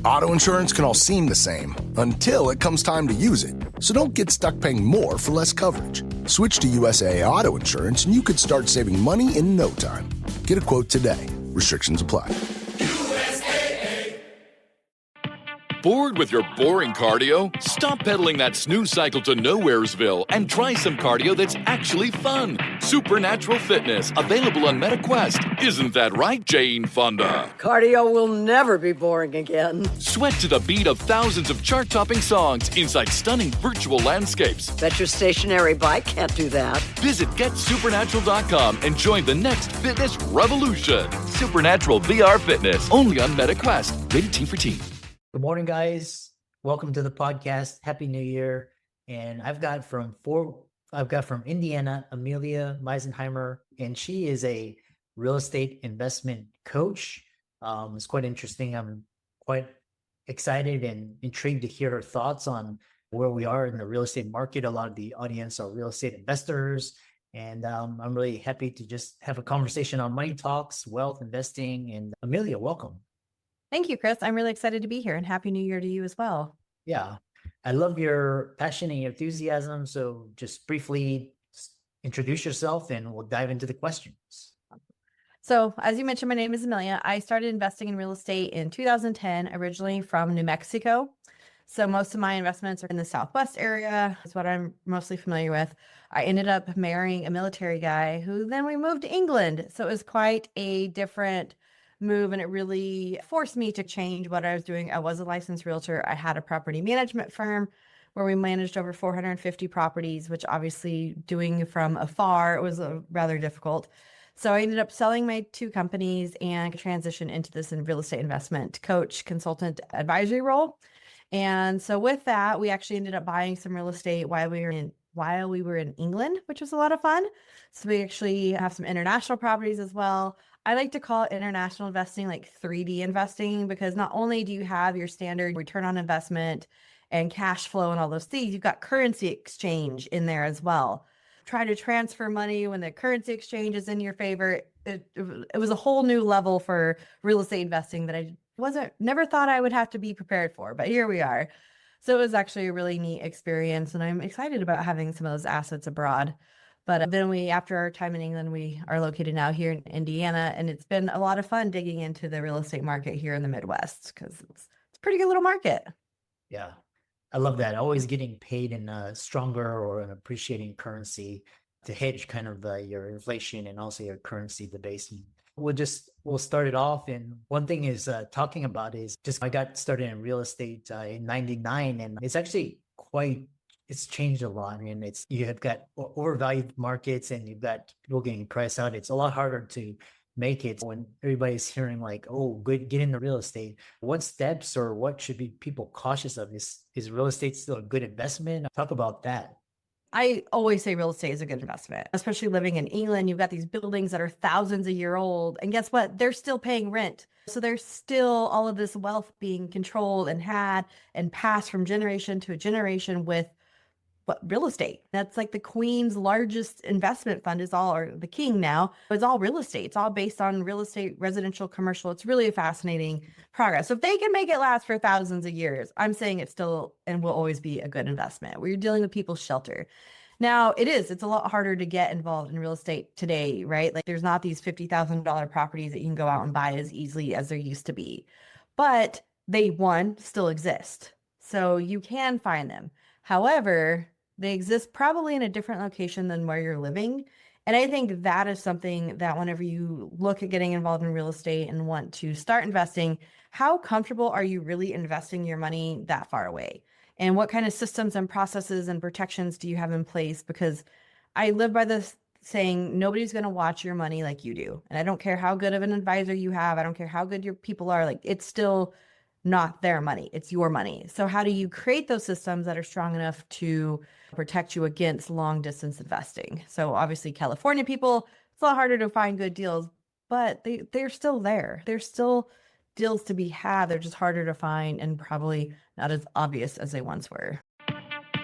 Auto insurance can all seem the same until it comes time to use it. So don't get stuck paying more for less coverage. Switch to USAA Auto Insurance and you could start saving money in no time. Get a quote today. Restrictions apply. Bored with your boring cardio? Stop pedaling that snooze cycle to Nowheresville and try some cardio that's actually fun. Supernatural Fitness, available on MetaQuest. Isn't that right, Jane Fonda? Cardio will never be boring again. Sweat to the beat of thousands of chart-topping songs inside stunning virtual landscapes. Bet your stationary bike can't do that. Visit GetSupernatural.com and join the next fitness revolution. Supernatural VR Fitness, only on MetaQuest. Rated Teen for Teen. Good morning, guys. Welcome to the podcast. Happy New Year. And I've got from Indiana, Amelia Misenheimer, and she is a real estate investment coach. It's quite interesting. I'm quite excited and intrigued to hear her thoughts on where we are in the real estate market. A lot of the audience are real estate investors, and I'm really happy to just have a conversation on money talks, wealth investing. And Amelia, welcome. Thank you, Chris. I'm really excited to be here, and Happy New Year to you as well. Yeah, I love your passion and your enthusiasm. So just briefly introduce yourself and we'll dive into the questions. So as you mentioned, my name is Amelia. I started investing in real estate in 2010, originally from New Mexico. So most of my investments are in the Southwest area. That's what I'm mostly familiar with. I ended up marrying a military guy who then we moved to England. So it was quite a different move, and it really forced me to change what I was doing. I was a licensed realtor. I had a property management firm where we managed over 450 properties, which obviously doing from afar was rather difficult. So I ended up selling my two companies and transitioned into this in real estate investment coach, consultant, advisory role. And so with that, we actually ended up buying some real estate while we were in England, which was a lot of fun. So we actually have some international properties as well. I like to call it international investing, like 3D investing, because not only do you have your standard return on investment and cash flow and all those things, you've got currency exchange in there as well. Try to transfer money when the currency exchange is in your favor. It was a whole new level for real estate investing that I never thought I would have to be prepared for, but here we are. So it was actually a really neat experience, and I'm excited about having some of those assets abroad. But then after our time in England, we are located now here in Indiana, and it's been a lot of fun digging into the real estate market here in the Midwest because it's a pretty good little market. Yeah, I love that. Always getting paid in a stronger or an appreciating currency to hedge kind of your inflation and also your currency debasement. We'll start it off. And one thing is talking about is just I got started in real estate in 99, and it's actually it's changed a lot. I mean, you have got overvalued markets and you've got people getting priced out. It's a lot harder to make it when everybody's hearing like, oh, good, get into real estate. What steps or what should be people cautious of? Is real estate still a good investment? Talk about that. I always say real estate is a good investment, especially living in England. You've got these buildings that are thousands of years old, and guess what? They're still paying rent. So there's still all of this wealth being controlled and had and passed from generation to a generation with real estate. That's like the Queen's largest investment fund or the king now. It's all real estate. It's all based on real estate, residential, commercial. It's really a fascinating progress. So if they can make it last for thousands of years, I'm saying it's still and will always be a good investment where you're dealing with people's shelter. Now it's a lot harder to get involved in real estate today, right? Like there's not these $50,000 properties that you can go out and buy as easily as there used to be, but they still exist. So you can find them. However, they exist probably in a different location than where you're living. And I think that is something that whenever you look at getting involved in real estate and want to start investing, how comfortable are you really investing your money that far away? And what kind of systems and processes and protections do you have in place? Because I live by this saying, nobody's going to watch your money like you do. And I don't care how good of an advisor you have. I don't care how good your people are. Like it's still not their money. It's your money. So how do you create those systems that are strong enough to protect you against long distance investing? So obviously California people, it's a lot harder to find good deals, but they're still there. There's still deals to be had. They're just harder to find and probably not as obvious as they once were.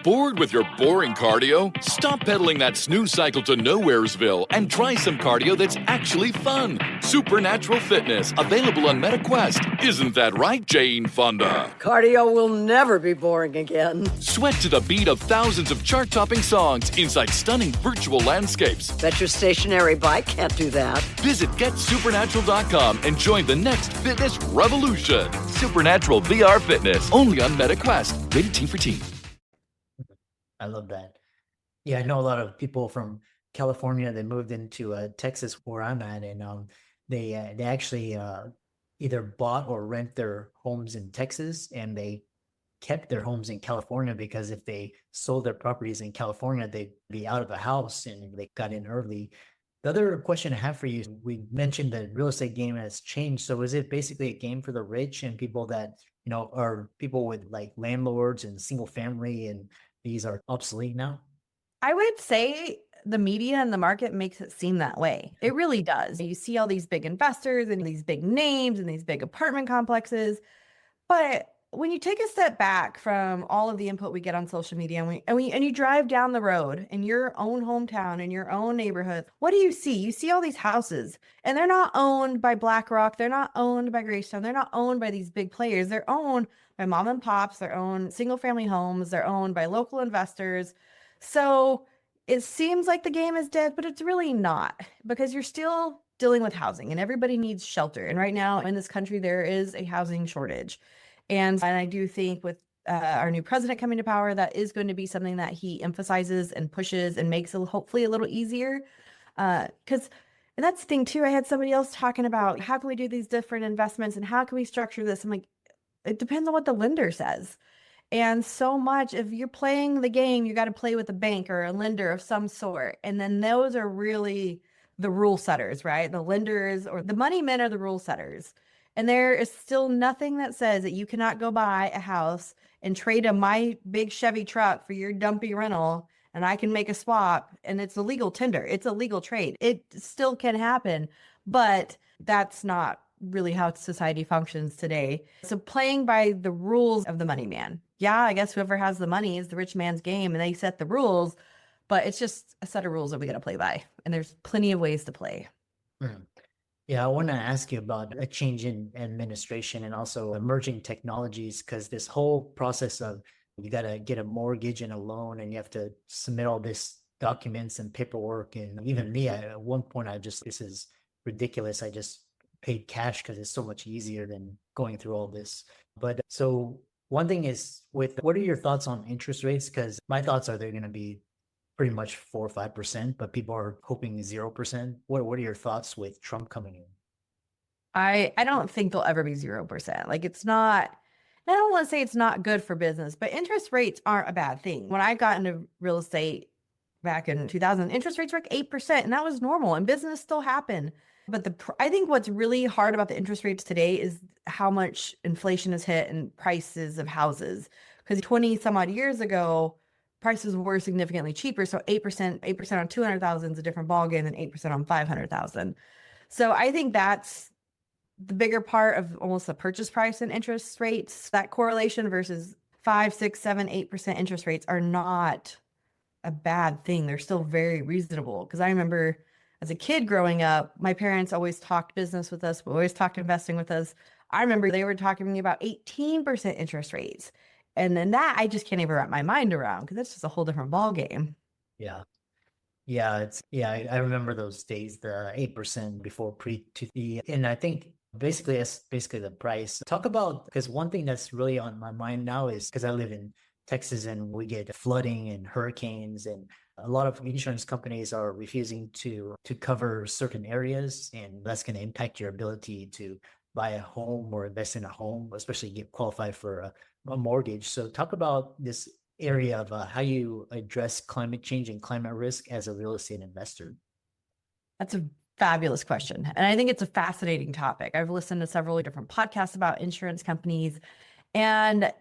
Bored with your boring cardio? Stop pedaling that snooze cycle to nowheresville and try some cardio that's actually fun. Supernatural Fitness, available on MetaQuest. Isn't that right, Jane Fonda? Cardio will never be boring again. Sweat to the beat of thousands of chart-topping songs inside stunning virtual landscapes. Bet your stationary bike can't do that. Visit GetSupernatural.com and join the next fitness revolution. Supernatural VR Fitness, only on MetaQuest. Rated T for Teen. I love that. Yeah, I know a lot of people from California that moved into Texas where I'm at, and they actually either bought or rent their homes in Texas, and they kept their homes in California because if they sold their properties in California, they'd be out of the house, and they got in early. The other question I have for you, we mentioned the real estate game has changed. So is it basically a game for the rich and people that, are people with like landlords and single family, and these are obsolete now? I would say the media and the market makes it seem that way. It really does. You see all these big investors and these big names and these big apartment complexes. But when you take a step back from all of the input we get on social media and you drive down the road in your own hometown, in your own neighborhood, what do you see? You see all these houses, and they're not owned by BlackRock. They're not owned by Greystone. They're not owned by these big players. They're owned by mom and pops. They're owned single family homes. They're owned by local investors. So it seems like the game is dead, but it's really not, because you're still dealing with housing and everybody needs shelter. And right now in this country, there is a housing shortage. And I do think with our new president coming to power, that is going to be something that he emphasizes and pushes and makes it hopefully a little easier. And that's the thing too. I had somebody else talking about how can we do these different investments and how can we structure this? I'm like, it depends on what the lender says. And so much, if you're playing the game, you got to play with a bank or a lender of some sort. And then those are really the rule setters, right? The lenders or the money men are the rule setters. And there is still nothing that says that you cannot go buy a house and trade my big Chevy truck for your dumpy rental, and I can make a swap, and it's a legal tender. It's a legal trade. It still can happen, but that's not really how society functions today. So playing by the rules of the money man. Yeah, I guess whoever has the money is the rich man's game, and they set the rules, but it's just a set of rules that we got to play by. And there's plenty of ways to play. Yeah, I want to ask you about a change in administration and also emerging technologies, because this whole process of you got to get a mortgage and a loan and you have to submit all this documents and paperwork. And even me, at one point, this is ridiculous. I just paid cash because it's so much easier than going through all this. But so one thing is what are your thoughts on interest rates? Because my thoughts are they're going to be pretty much 4 or 5%, but people are hoping 0%. What are your thoughts with Trump coming in? I don't think they'll ever be 0%. Like, it's not, I don't want to say it's not good for business, but interest rates aren't a bad thing. When I got into real estate back in 2000, interest rates were like 8%, and that was normal, and business still happened. But I think what's really hard about the interest rates today is how much inflation has hit and prices of houses. Because 20 some odd years ago, prices were significantly cheaper. So 8% on 200,000 is a different ballgame than 8% on 500,000. So I think that's the bigger part of almost the purchase price and interest rates. That correlation versus 5, 6, 7, 8% interest rates are not a bad thing. They're still very reasonable. Because I remember as a kid growing up, my parents always talked business with us, always talked investing with us. I remember they were talking to me about 18% interest rates. And then that I just can't even wrap my mind around, because that's just a whole different ball game. Yeah. I remember those days, the 8% before and I think basically it's basically the price. Talk about, because one thing that's really on my mind now is because I live in Texas and we get flooding and hurricanes, and a lot of insurance companies are refusing to cover certain areas, and that's going to impact your ability to buy a home or invest in a home, especially get qualified for a mortgage. So talk about this area of how you address climate change and climate risk as a real estate investor. That's a fabulous question. And I think it's a fascinating topic. I've listened to several different podcasts about insurance companies, and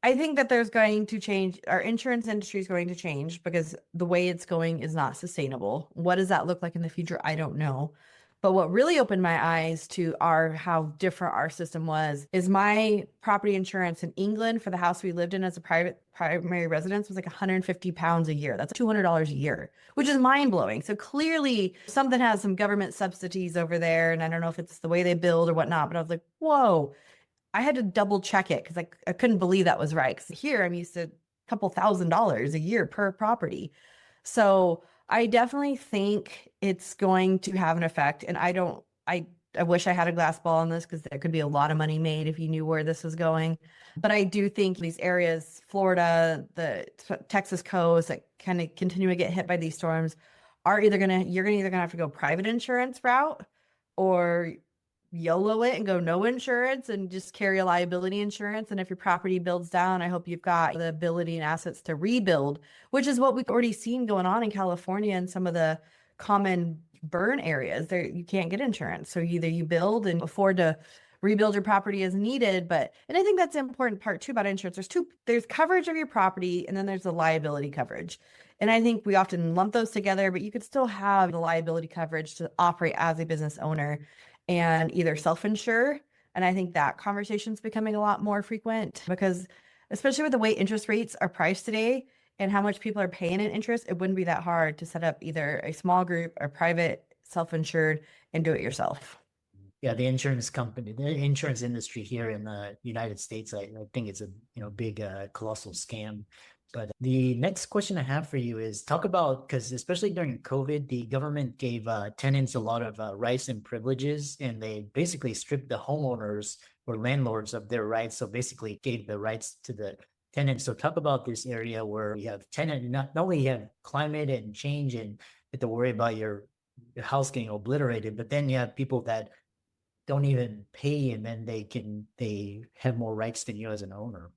I think that there's going to change. Our insurance industry is going to change because the way it's going is not sustainable. What does that look like in the future? I don't know. But what really opened my eyes to how different our system was is my property insurance in England for the house we lived in as a primary residence was like 150 pounds a year. That's $200 a year, which is mind blowing. So clearly something has some government subsidies over there. And I don't know if it's the way they build or whatnot, but I was like, whoa, I had to double check it because I couldn't believe that was right. Because here I'm used to a couple $1,000s a year per property. So I definitely think it's going to have an effect. And I wish I had a glass ball on this because there could be a lot of money made if you knew where this was going. But I do think these areas, Florida, the Texas coast that kind of continue to get hit by these storms you're gonna either gonna have to go private insurance route or YOLO it and go no insurance and just carry a liability insurance. And if your property builds down, I hope you've got the ability and assets to rebuild, which is what we've already seen going on in California and some of the common burn areas. There you can't get insurance. So either you build and afford to rebuild your property as needed. And I think that's an important part too about insurance. There's coverage of your property and then there's the liability coverage. And I think we often lump those together, but you could still have the liability coverage to operate as a business owner and either self-insure. And I think that conversation is becoming a lot more frequent because especially with the way interest rates are priced today and how much people are paying in interest, it wouldn't be that hard to set up either a small group or private self-insured and do it yourself. Yeah, the insurance industry here in the United States, I think it's a big, colossal scam. But the next question I have for you is talk about, because especially during COVID, the government gave tenants a lot of rights and privileges, and they basically stripped the homeowners or landlords of their rights. So basically gave the rights to the tenants. So talk about this area where you have not only you have climate and change and you have to worry about your house getting obliterated, but then you have people that don't even pay and then they have more rights than you as an owner.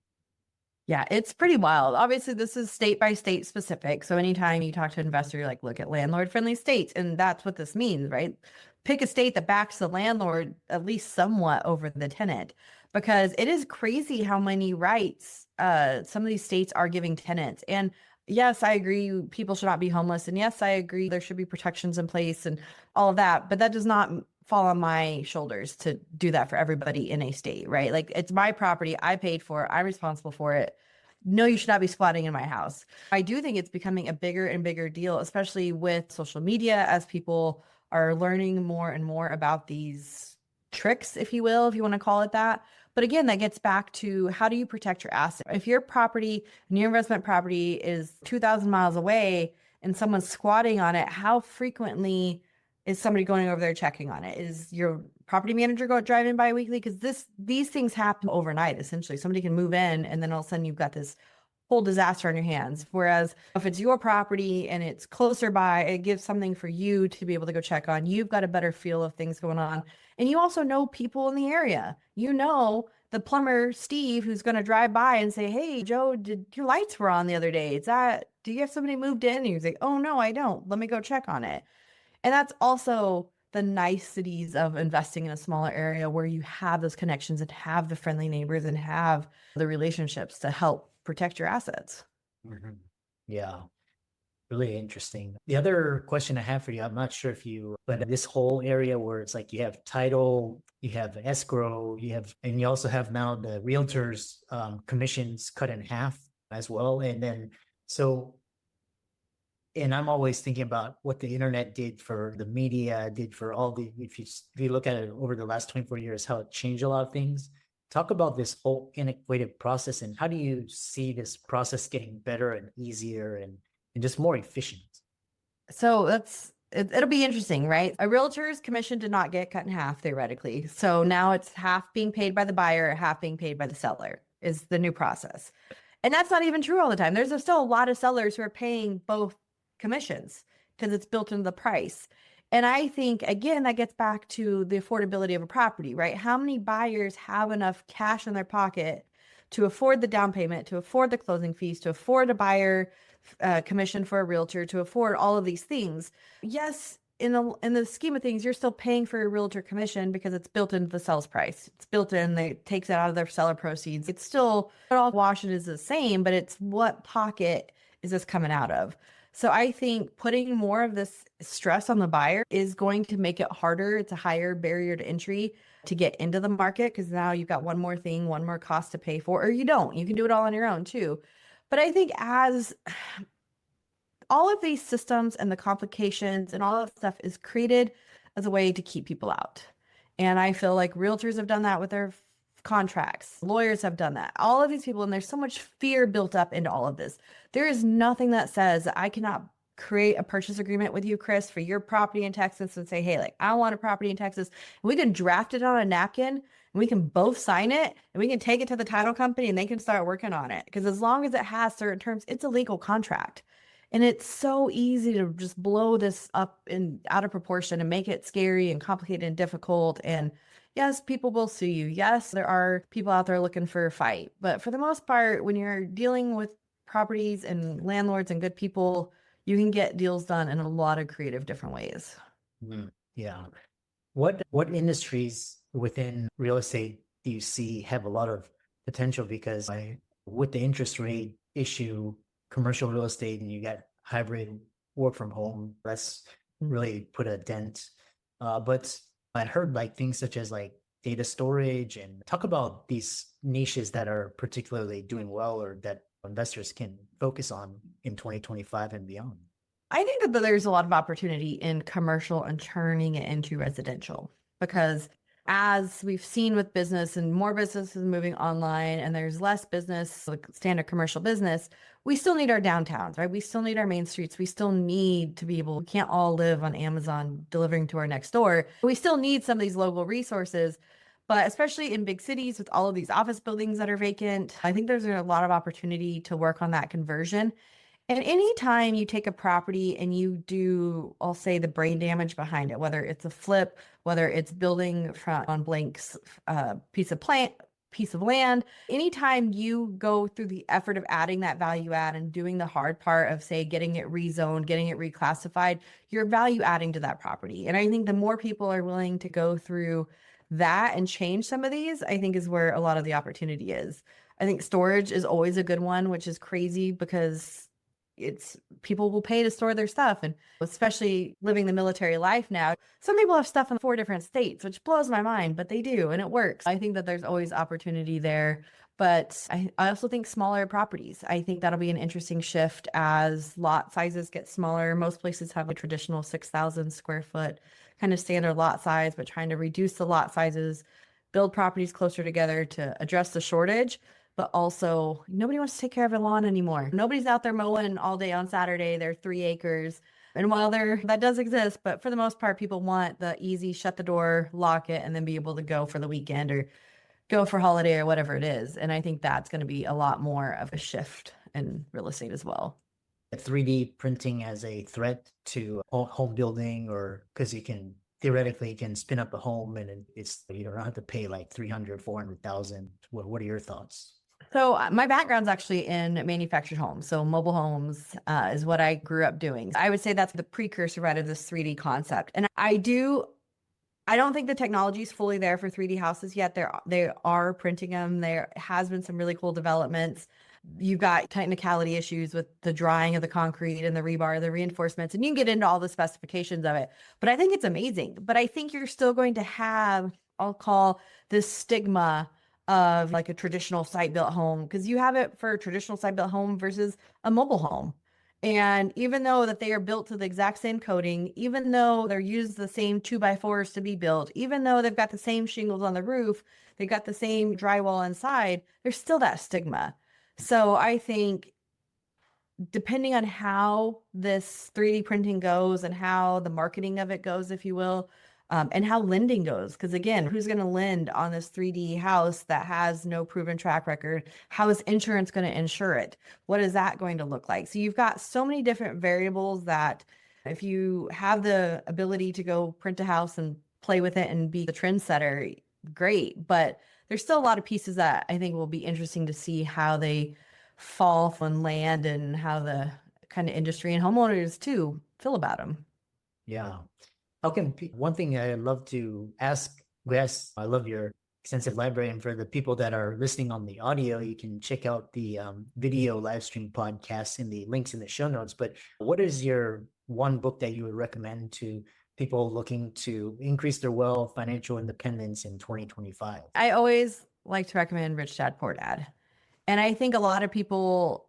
Yeah, it's pretty wild. Obviously, this is state by state specific. So anytime you talk to an investor, you're like, look at landlord friendly states. And that's what this means, right? Pick a state that backs the landlord at least somewhat over the tenant, because it is crazy how many rights some of these states are giving tenants. And yes, I agree people should not be homeless. And yes, I agree there should be protections in place and all of that. But that does not fall on my shoulders to do that for everybody in a state, right? Like it's my property. I paid for it. I'm responsible for it. No, you should not be squatting in my house. I do think it's becoming a bigger and bigger deal, especially with social media, as people are learning more and more about these tricks, if you will, if you want to call it that. But again, that gets back to how do you protect your asset? If your property and your investment property is 2,000 miles away and someone's squatting on it, how frequently is somebody going over there checking on it? Is your property manager driving by weekly? Because these things happen overnight, essentially. Somebody can move in and then all of a sudden you've got this whole disaster on your hands. Whereas if it's your property and it's closer by, it gives something for you to be able to go check on. You've got a better feel of things going on. And you also know people in the area. You know the plumber, Steve, who's going to drive by and say, hey, Joe, your lights were on the other day. Do you have somebody moved in? And you say, oh, no, I don't. Let me go check on it. And that's also the niceties of investing in a smaller area where you have those connections and have the friendly neighbors and have the relationships to help protect your assets. Mm-hmm. Yeah, really interesting. The other question I have for you, I'm not sure but this whole area where it's like you have title, you have escrow, and you also have now the realtors commissions cut in half as well. And then, and I'm always thinking about what the internet did for the media, did for if you look at it over the last 24 years, how it changed a lot of things. Talk about this whole integrative process and how do you see this process getting better and easier and just more efficient? So it'll be interesting, right? A realtor's commission did not get cut in half theoretically. So now it's half being paid by the buyer, half being paid by the seller is the new process. And that's not even true all the time. There's still a lot of sellers who are paying both commissions because it's built into the price. And I think, again, that gets back to the affordability of a property, right? How many buyers have enough cash in their pocket to afford the down payment, to afford the closing fees, to afford a buyer commission for a realtor, to afford all of these things? Yes, in the scheme of things, you're still paying for your realtor commission because it's built into the sales price. It's built in, it takes it out of their seller proceeds. It's still, all Washington is the same, but it's what pocket is this coming out of? So I think putting more of this stress on the buyer is going to make it harder. It's a higher barrier to entry to get into the market because now you've got one more thing, one more cost to pay for, or you don't. You can do it all on your own too. But I think as all of these systems and the complications and all of that stuff is created as a way to keep people out. And I feel like realtors have done that with their contracts. Lawyers have done that. All of these people, and there's so much fear built up into all of this. There is nothing that says that I cannot create a purchase agreement with you, Chris, for your property in Texas and say, hey, like, I want a property in Texas. And we can draft it on a napkin and we can both sign it and we can take it to the title company and they can start working on it. Because as long as it has certain terms, it's a legal contract. And it's so easy to just blow this up and out of proportion and make it scary and complicated and difficult. And yes, people will sue you. Yes, there are people out there looking for a fight. But for the most part, when you're dealing with properties and landlords and good people, you can get deals done in a lot of creative different ways. Yeah. What industries within real estate do you see have a lot of potential? Because with the interest rate issue, commercial real estate, and you got hybrid work from home, that's really put a dent. But I heard like things such as like data storage, and talk about these niches that are particularly doing well or that investors can focus on in 2025 and beyond. I think that there's a lot of opportunity in commercial and turning it into residential because as we've seen with business and more businesses moving online and there's less business, like standard commercial business, we still need our downtowns, right? We still need our main streets. We still need to be able, we can't all live on Amazon delivering to our next door. We still need some of these local resources, but especially in big cities with all of these office buildings that are vacant, I think there's a lot of opportunity to work on that conversion. And anytime you take a property and you do, I'll say the brain damage behind it, whether it's a flip, whether it's building on blanks, piece of land, anytime you go through the effort of adding that value add and doing the hard part of say getting it rezoned, getting it reclassified, you're value adding to that property. And I think the more people are willing to go through that and change some of these, I think is where a lot of the opportunity is. I think storage is always a good one, which is crazy because it's people will pay to store their stuff. And especially living the military life now, some people have stuff in 4 different states, which blows my mind, but they do, and it works. I think that there's always opportunity there. But I also think smaller properties. I think that'll be an interesting shift as lot sizes get smaller. Most places have a traditional 6,000 square foot kind of standard lot size, but trying to reduce the lot sizes, build properties closer together to address the shortage. But also, nobody wants to take care of a lawn anymore. Nobody's out there mowing all day on Saturday. They're 3 acres. And while that does exist, but for the most part, people want the easy, shut the door, lock it, and then be able to go for the weekend or go for holiday or whatever it is. And I think that's going to be a lot more of a shift in real estate as well. 3D printing as a threat to home building, or because you can theoretically spin up a home and you don't have to pay like 300, 400,000. What are your thoughts? So my background's actually in manufactured homes. So mobile homes is what I grew up doing. I would say that's the precursor right of this 3D concept. And I don't think the technology is fully there for 3D houses yet. They are printing them. There has been some really cool developments. You've got technicality issues with the drying of the concrete and the rebar, the reinforcements, and you can get into all the specifications of it. But I think it's amazing. But I think you're still going to have, I'll call this stigma of like a traditional site-built home, because you have it for a traditional site-built home versus a mobile home. And even though that they are built to the exact same coating, even though they're used the same 2x4s to be built, even though they've got the same shingles on the roof, they've got the same drywall inside, there's still that stigma. So I think depending on how this 3D printing goes and how the marketing of it goes, if you will, and how lending goes, because again, who's going to lend on this 3D house that has no proven track record? How is insurance going to insure it? What is that going to look like? So you've got so many different variables that if you have the ability to go print a house and play with it and be the trendsetter, great. But there's still a lot of pieces that I think will be interesting to see how they fall on land and how the kind of industry and homeowners too feel about them. Yeah. One thing I love to ask guests, I love your extensive library. And for the people that are listening on the audio, you can check out the video live stream podcast in the links in the show notes. But what is your one book that you would recommend to people looking to increase their wealth, financial independence in 2025? I always like to recommend Rich Dad Poor Dad. And I think a lot of people,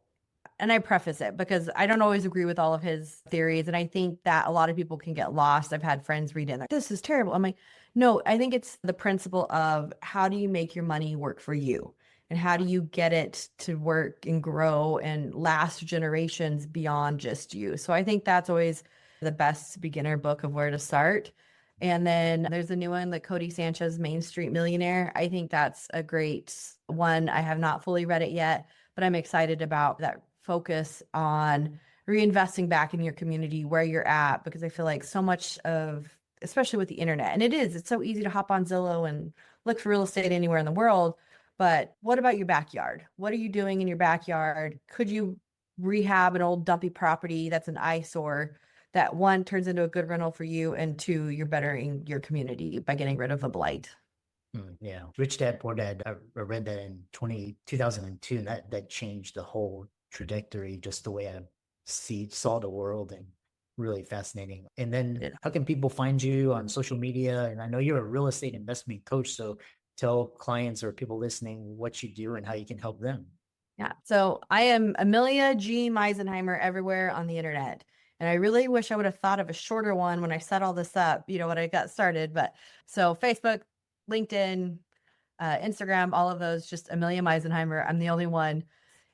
and I preface it because I don't always agree with all of his theories. And I think that a lot of people can get lost. I've had friends read it and like, this is terrible. I'm like, no, I think it's the principle of how do you make your money work for you? And how do you get it to work and grow and last generations beyond just you? So I think that's always the best beginner book of where to start. And then there's a new one, the Cody Sanchez Main Street Millionaire. I think that's a great one. I have not fully read it yet, but I'm excited about that focus on reinvesting back in your community where you're at, because I feel like so much of, especially with the internet, and it's so easy to hop on Zillow and look for real estate anywhere in the world. But what about your backyard? What are you doing in your backyard? Could you rehab an old dumpy property that's an eyesore that one turns into a good rental for you, and two, you're bettering your community by getting rid of the blight? Yeah. Rich Dad, Poor Dad. I read that in 2002. And that changed the whole trajectory, just the way I saw the world, and really fascinating. And then how can people find you on social media? And I know you're a real estate investment coach, so tell clients or people listening what you do and how you can help them. Yeah. So I am Amelia G. Misenheimer everywhere on the internet. And I really wish I would have thought of a shorter one when I set all this up, when I got started. But so Facebook, LinkedIn, Instagram, all of those, just Amelia Misenheimer. I'm the only one.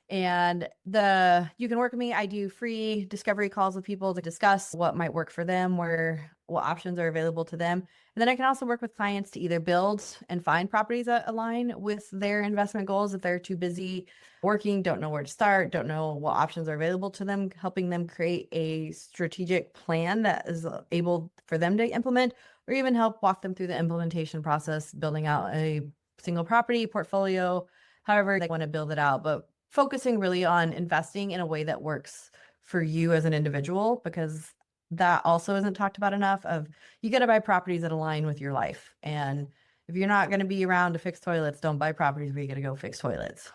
And you can work with me. I do free discovery calls with people to discuss what might work for them, what options are available to them. And then I can also work with clients to either build and find properties that align with their investment goals if they're too busy working, don't know where to start, don't know what options are available to them, helping them create a strategic plan that is able for them to implement, or even help walk them through the implementation process, building out a single property portfolio, however they want to build it out. But focusing really on investing in a way that works for you as an individual, because that also isn't talked about enough. Of you got to buy properties that align with your life. And if you're not going to be around to fix toilets, don't buy properties where you got to go fix toilets.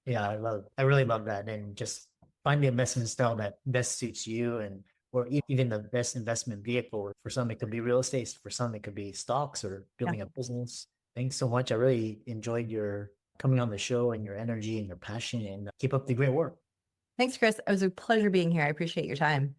Yeah, I really love that. And just find the investment style that best suits you, or even the best investment vehicle. For some, it could be real estate. For some, it could be stocks or building a business. Thanks so much. I really enjoyed your coming on the show and your energy and your passion, and keep up the great work. Thanks, Chris. It was a pleasure being here. I appreciate your time.